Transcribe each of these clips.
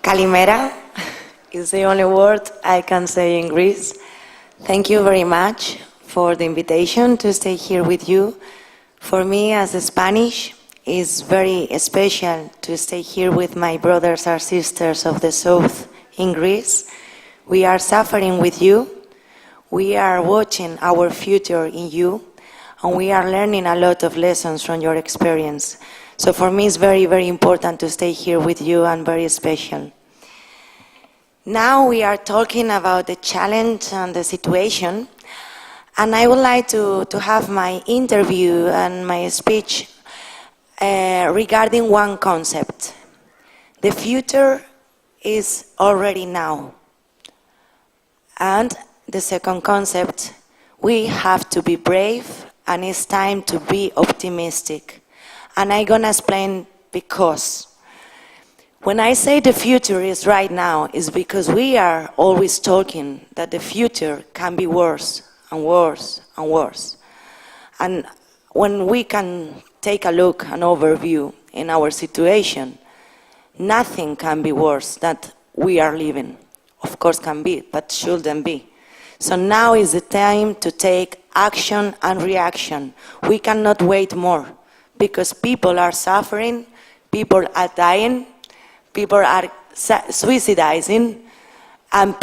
Kalimera is the only word I can say in Greece. Thank you very much for the invitation to stay here with you. For me, as a Spanish, it's very special to stay here with my brothers and sisters of the South in Greece. We are suffering with you. We are watching our future in you, and we are learning a lot of lessons from your experience. So for me, it's very, very important to stay here with you and very special. Now we are talking about the challenge and the situation, and I would like to have my interview and my speech regarding one concept. The future is already now. And the second concept, we have to be brave, and it's time to be optimistic. And I'm gonna explain because. When I say the future is right now, it's because we are always talking that the future can be worse and worse and worse. And when we can take a look, an overview in our situation, nothing can be worse than we are living. Of course can be, but shouldn't be. So now is the time to take action and reaction. We cannot wait more, because people are suffering, people are dying, people are suicidizing, and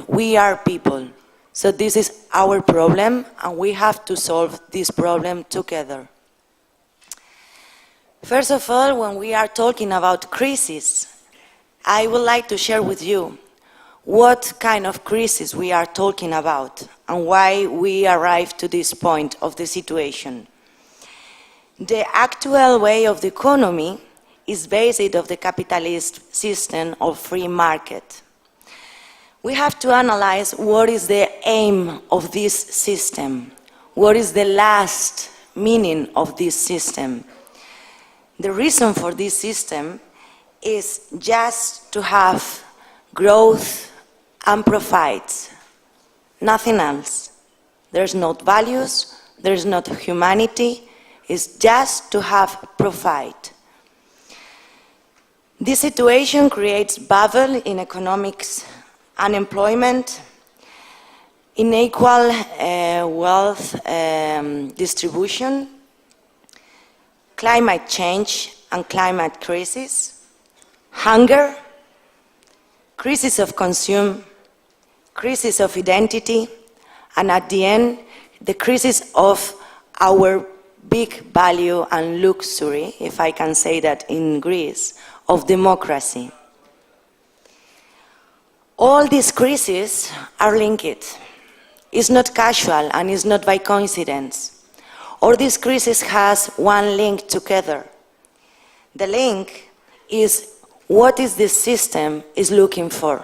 we are people. So this is our problem, and we have to solve this problem together. First of all, when we are talking about crisis, I would like to share with you what kind of crisis we are talking about and why we arrived to this point of the situation. The actual way of the economy is based on the capitalist system of free market. We have to analyze what is the aim of this system, what is the last meaning of this system. The reason for this system is just to have growth and profits, nothing else. There's not values, there's not humanity, it's just to have profit. This situation creates bubble in economics, unemployment, unequal wealth distribution, climate change and climate crisis, hunger, crisis of consume, crisis of identity, and at the end, the crisis of our big value and luxury, if I can say that in Greece, of democracy. All these crises are linked. It's not casual and it's not by coincidence. All these crises has one link together. The link is what is this system is looking for.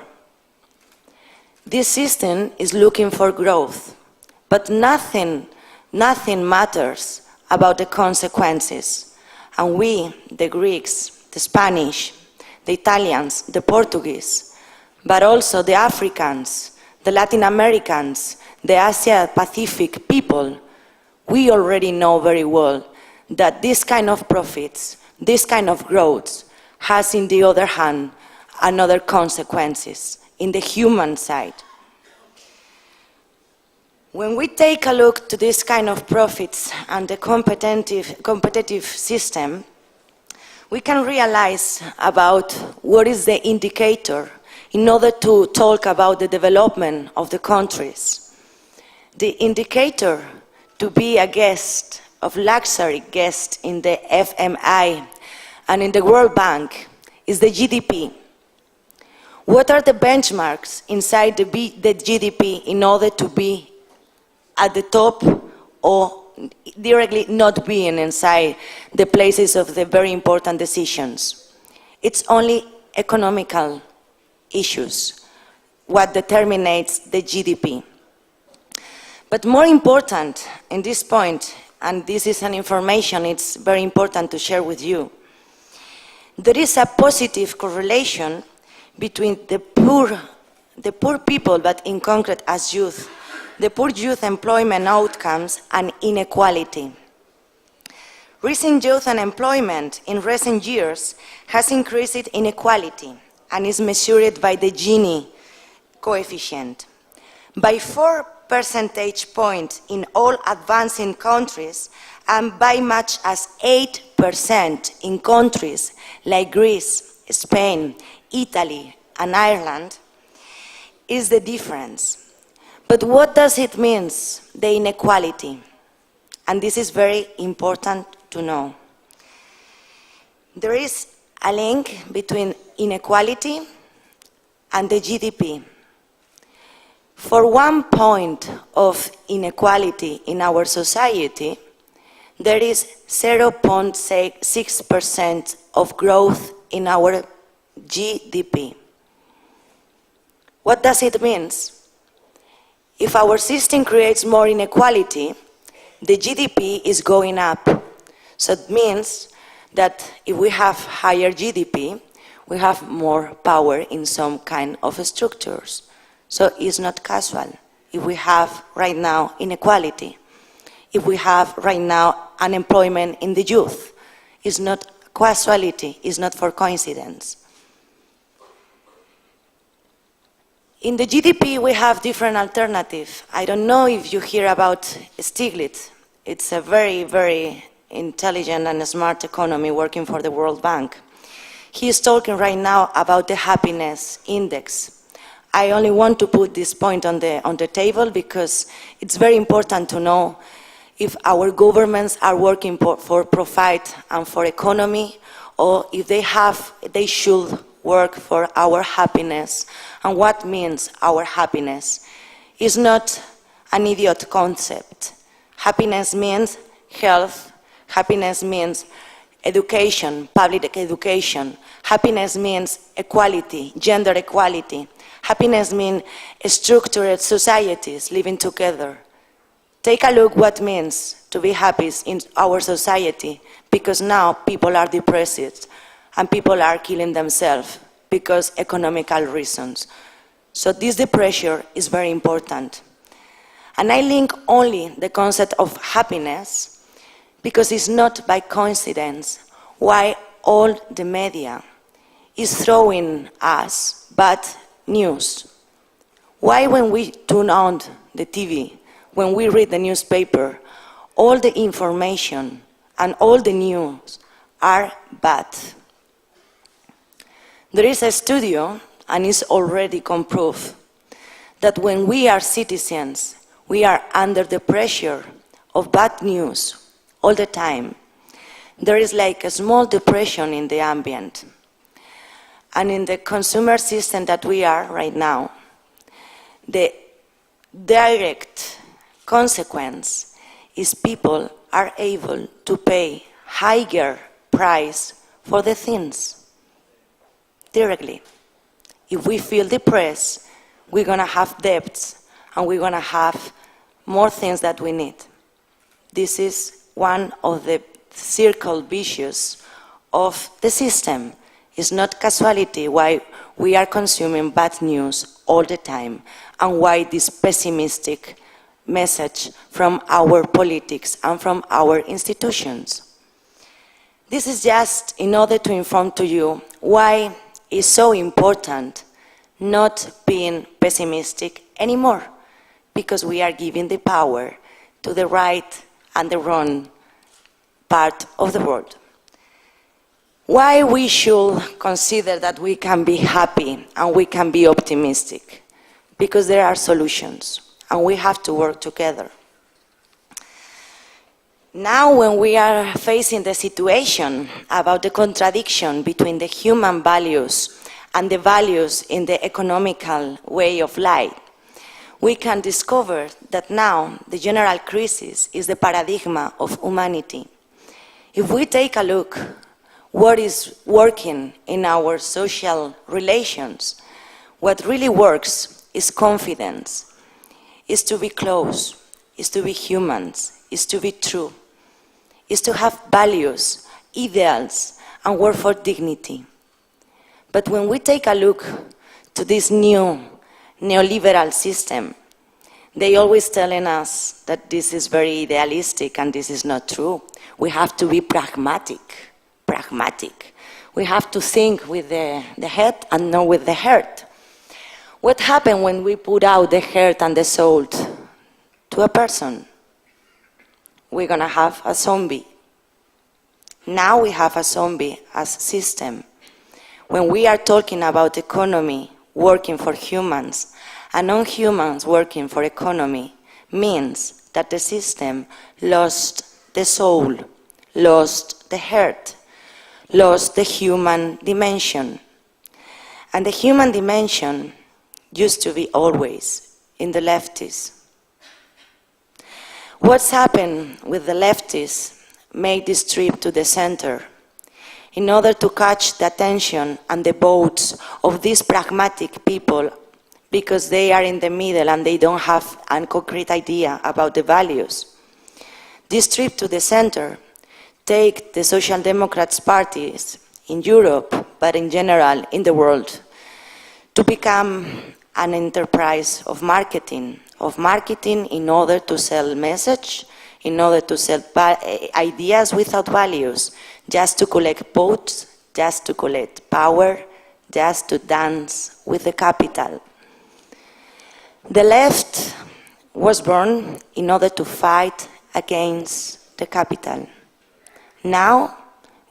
This system is looking for growth, but nothing matters about the consequences. And we, the Greeks, the Spanish, the Italians, the Portuguese, but also the Africans, the Latin Americans, the Asia Pacific people, we already know very well that this kind of profits, this kind of growth has, in the other hand, another consequences in the human side. When we take a look to this kind of profits and the competitive system, we can realize about what is the indicator in order to talk about the development of the countries. The indicator to be a guest, of luxury guest in the FMI and in the World Bank is the GDP. What are the benchmarks inside the GDP in order to be at the top or directly not being inside the places of the very important decisions? It's only economical issues what determines the GDP. But more important in this point, and this is an information it's very important to share with you, there is a positive correlation between the poor people, but in concrete as youth, the poor youth employment outcomes and inequality. Recent youth unemployment in recent years has increased inequality and is measured by the Gini coefficient. By 4 percentage points in all advancing countries, and by much as 8% in countries like Greece, Spain, Italy, and Ireland, is the difference. But what does it mean, the inequality? And this is very important to know. There is a link between inequality and the GDP. For 1 point of inequality in our society, there is 0.6% of growth in our GDP. What does it mean? If our system creates more inequality, the GDP is going up. So it means that if we have higher GDP, we have more power in some kind of structures. So it's not casual. If we have right now inequality, if we have right now unemployment in the youth, it's not casuality, it's not for coincidence. In the GDP, we have different alternatives. I don't know if you hear about Stiglitz. It's a very, very intelligent and smart economy working for the World Bank. He is talking right now about the happiness index. I only want to put this point on the table because it's very important to know if our governments are working for profit and for economy, or if they should work for our happiness. And what means our happiness? It's not an idiot concept. Happiness means health. Happiness means education, public education. Happiness means equality, gender equality. Happiness means structured societies living together. Take a look what it means to be happy in our society, because now people are depressed and people are killing themselves because economical reasons. So this depression is very important. And I link only the concept of happiness because it's not by coincidence why all the media is throwing us bad news. Why when we turn on the TV, when we read the newspaper, all the information and all the news are bad? There is a study, and it's already proved, that when we are citizens, we are under the pressure of bad news all the time. There is like a small depression in the ambient. And in the consumer system that we are right now, the direct consequence is people are able to pay higher price for the things directly. If we feel depressed, we're going to have debts and we're going to have more things that we need. This is one of the circle vicious of the system. It's not casuality why we are consuming bad news all the time and why this pessimistic message from our politics and from our institutions. This is just in order to inform to you why it's so important not being pessimistic anymore, because we are giving the power to the right and the wrong part of the world. Why we should consider that we can be happy and we can be optimistic? Because there are solutions and we have to work together. Now when we are facing the situation about the contradiction between the human values and the values in the economical way of life, we can discover that now the general crisis is the paradigm of humanity. If we take a look what is working in our social relations, what really works is confidence, is to be close, is to be humans, is to be true, is to have values, ideals, and work for dignity. But when we take a look to this new neoliberal system, they always telling us that this is very idealistic and this is not true. We have to be pragmatic. We have to think with the head and not with the heart. What happens when we put out the heart and the soul to a person? We're going to have a zombie. Now we have a zombie as system. When we are talking about economy working for humans and non-humans working for economy, means that the system lost the soul, lost the heart, lost the human dimension. And the human dimension used to be always in the leftists. What's happened with the leftists made this trip to the center in order to catch the attention and the votes of these pragmatic people, because they are in the middle and they don't have a concrete idea about the values. This trip to the center take the Social Democrats parties in Europe, but in general in the world, to become an enterprise of marketing in order to sell message, in order to sell ideas without values, just to collect votes, just to collect power, just to dance with the capital. The left was born in order to fight against the capital. Now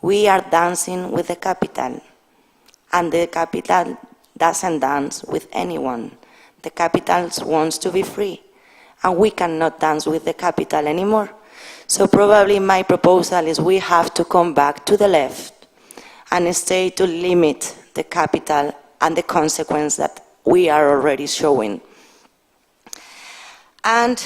we are dancing with the capital, and the capital doesn't dance with anyone. The capital wants to be free, and we cannot dance with the capital anymore. So probably my proposal is we have to come back to the left and stay to limit the capital and the consequence that we are already showing. And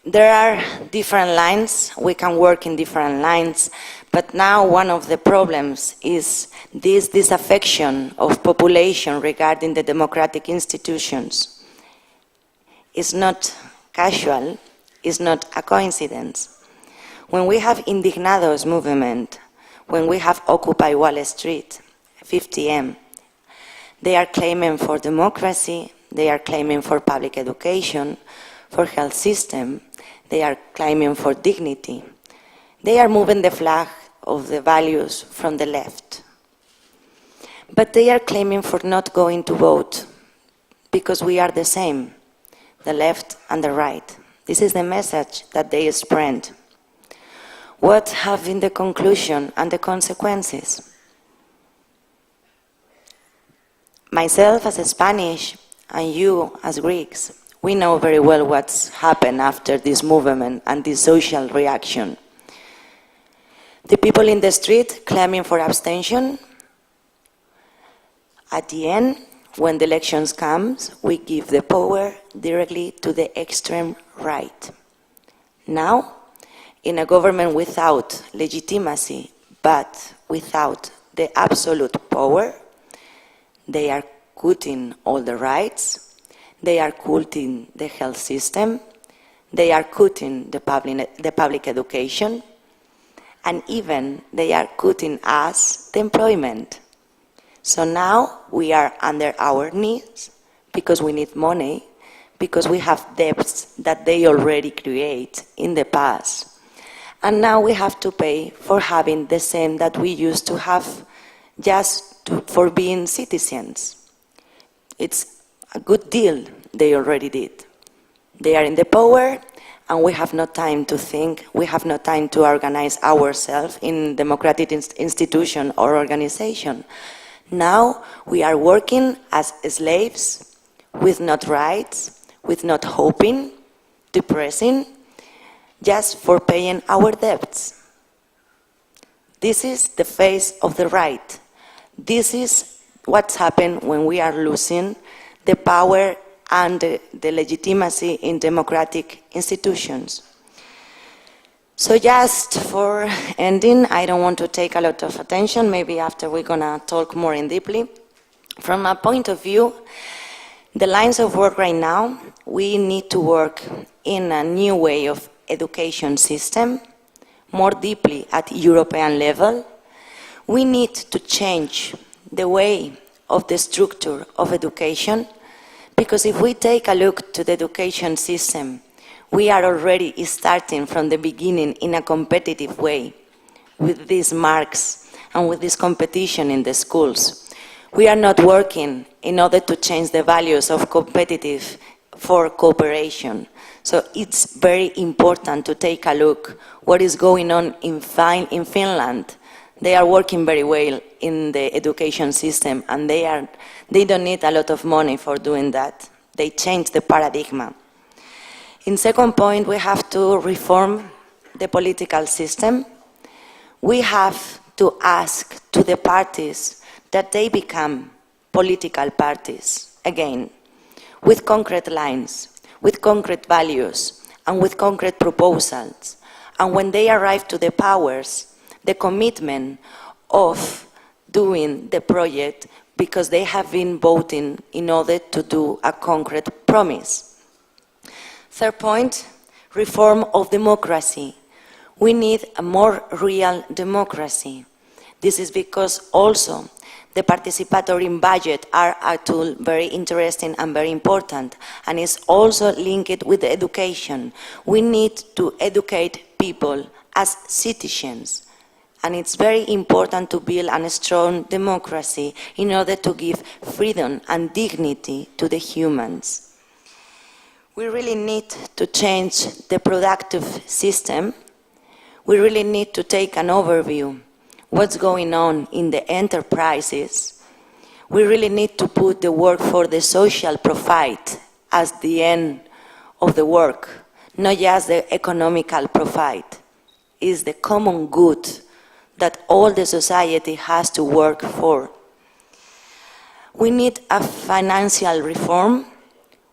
there are different lines, we can work in different lines, but now one of the problems is this disaffection of population regarding the democratic institutions. It's not casual, it's not a coincidence. When we have Indignados movement, when we have Occupy Wall Street, 50M, they are claiming for democracy, they are claiming for public education, for health system, they are claiming for dignity. They are moving the flag of the values from the left. But they are claiming for not going to vote, because we are the same, the left and the right. This is the message that they spread. What have been the conclusion and the consequences? Myself as a Spanish and you as Greeks, we know very well what's happened after this movement and this social reaction. The people in the street claiming for abstention. At the end, when the elections come, we give the power directly to the extreme right. Now, in a government without legitimacy, but without the absolute power, they are cutting all the rights, they are cutting the health system, they are cutting the public education, and even they are cutting us the employment. So now we are under our knees because we need money, because we have debts that they already create in the past. And now we have to pay for having the same that we used to have for being citizens. It's a good deal they already did. They are in the power, and we have no time to think, we have no time to organize ourselves in democratic institution or organization. Now we are working as slaves, with not rights, with not hoping, depressing, just for paying our debts. This is the face of the right. This is what's happened when we are losing the power and the legitimacy in democratic institutions. So just for ending, I don't want to take a lot of attention, maybe after we're gonna talk more in deeply. From a point of view, the lines of work right now, we need to work in a new way of education system, more deeply at European level. We need to change the way of the structure of education, because if we take a look to the education system, we are already starting from the beginning in a competitive way with these marks and with this competition in the schools. We are not working in order to change the values of competitive for cooperation. So it's very important to take a look what is going on in Finland. They are working very well in the education system, and they don't need a lot of money for doing that. They change the paradigm. In second point, we have to reform the political system. We have to ask to the parties that they become political parties again, with concrete lines, with concrete values, and with concrete proposals. And when they arrive to the powers, the commitment of doing the project because they have been voting in order to do a concrete promise. Third point, reform of democracy. We need a more real democracy. This is because also the participatory budget are a tool very interesting and very important, and is also linked with the education. We need to educate people as citizens, and it's very important to build a strong democracy in order to give freedom and dignity to the humans. We really need to change the productive system. We really need to take an overview what's going on in the enterprises. We really need to put the work for the social profit as the end of the work, not just the economical profit. It's the common good that all the society has to work for. We need a financial reform.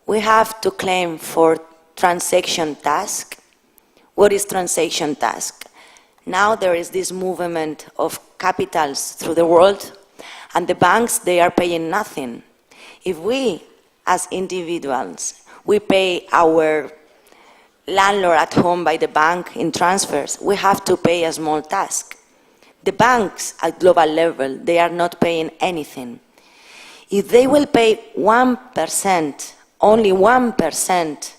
We have to claim for transaction tax. What is transaction tax? Now there is this movement of capitals through the world, and the banks, they are paying nothing. If we, as individuals, we pay our landlord at home by the bank in transfers, we have to pay a small tax. The banks at global level, they are not paying anything. If they will pay 1%, only 1%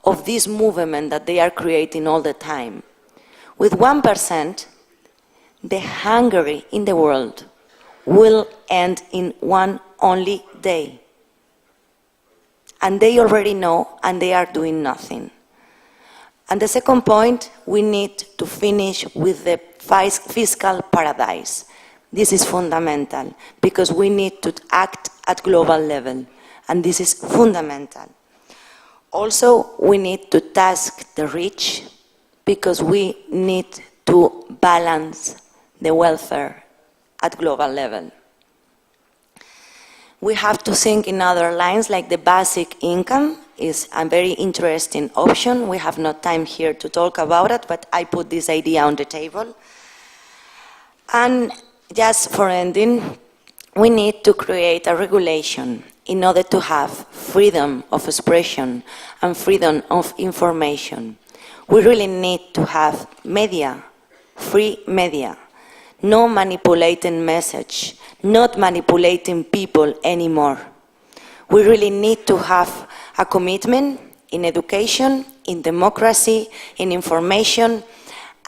of this movement that they are creating all the time, with 1%, the hunger in the world will end in one only day. And they already know, and they are doing nothing. And the second point, we need to finish with the fiscal paradise. This is fundamental, because we need to act at global level, and this is fundamental. Also, we need to tax the rich, because we need to balance the welfare at global level. We have to think in other lines, like the basic income is a very interesting option. We have no time here to talk about it, but I put this idea on the table. And just for ending, we need to create a regulation in order to have freedom of expression and freedom of information. We really need to have media, free media, no manipulating message, not manipulating people anymore. We really need to have a commitment in education, in democracy, in information,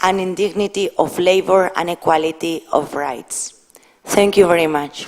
and in dignity of labor and equality of rights. Thank you very much.